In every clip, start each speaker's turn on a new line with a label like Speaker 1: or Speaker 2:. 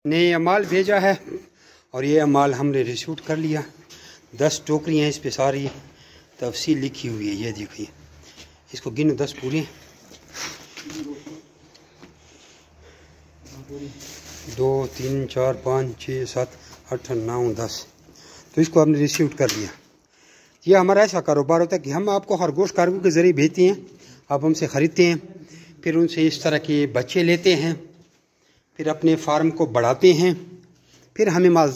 Speaker 1: ने ये माल भेजा है और ये माल हमने रिसीव कर लिया। 10 टोकरियाँ हैं, इस पे सारी तफसील लिखी हुई है। ये देखिए, इसको गिनो 10 पूरे 2 3 4 5 6 7 8 9 10। तो इसको हमने रिसीव कर लिया। ये हमारा ऐसा कारोबार होता है कि हम आपको खरगोश कार्गो के ज़रिए भेजते हैं, आप हमसे ख़रीदते हैं, फिर उनसे इस तरह के बच्चे लेते हैं, फिर अपने फार्म को बढ़ाते हैं, फिर हमें माल,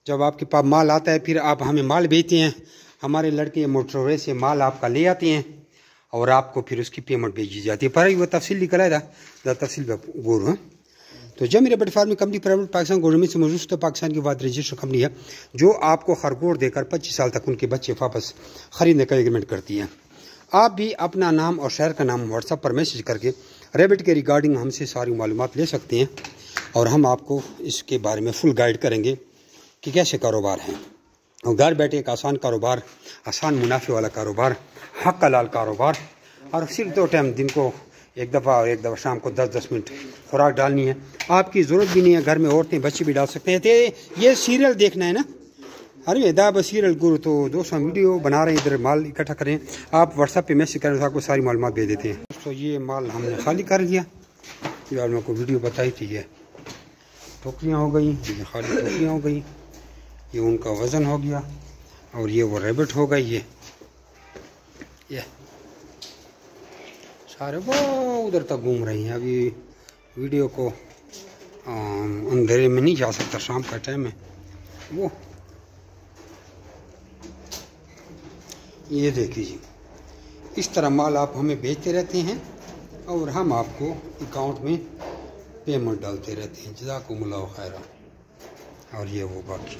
Speaker 1: जब आपके पास माल आता है फिर आप हमें माल भेजते हैं। हमारे लड़के मोटरवे से माल आपका ले आते हैं और आपको फिर उसकी पेमेंट भेजी जाती है। पर वो तफसील लिखा है दा तफसील गोर। तो जब मेरे but farming company private Pakistan government से मौजूद तो पाकिस्तान की बाद रजिस्टर्ड कंपनी है जो आपको खरगोश देकर 25 साल तक उनके बच्चे वापस ख़रीदने का एग्रीमेंट करती है। आप भी अपना नाम और शहर का नाम व्हाट्सएप पर मैसेज करके रैबिट के रिगार्डिंग हमसे सारी मालूमात ले सकते हैं और हम आपको इसके बारे में फुल गाइड करेंगे कि कैसे कारोबार है। और घर बैठे एक आसान कारोबार, आसान मुनाफे वाला कारोबार, हक हलाल कारोबार। और सिर्फ 2 टाइम दिन को एक दफ़ा और एक दफ़ा शाम को 10-10 मिनट खुराक डालनी है। आपकी ज़रूरत भी नहीं है, घर में औरतें बच्चे भी डाल सकते हैं। तो ये सीरियल देखना है ना, अरे दाब सीरियल गुरु। तो दोस्तों वीडियो बना रहे हैं, इधर माल इकट्ठा करें, आप व्हाट्सएप पे मैसेज करें तो आपको सारी मालूमात दे देते हैं। तो ये माल हमने खाली कर लिया, ये आप लोगों को वीडियो बताई थी। ये टोकरियाँ हो गई, ये खाली टोकरियाँ हो गई, ये उनका वज़न हो गया और ये वो रैबिट हो गई। ये सारे वो उधर तक घूम रही हैं। अभी वीडियो को अंधेरे में नहीं जा सकता, शाम का टाइम है। वो ये देखिए, इस तरह माल आप हमें भेजते रहते हैं और हम आपको अकाउंट में पेमेंट डालते रहते हैं। जज़ाकुमुल्लाह खैरा। और ये वो बाकी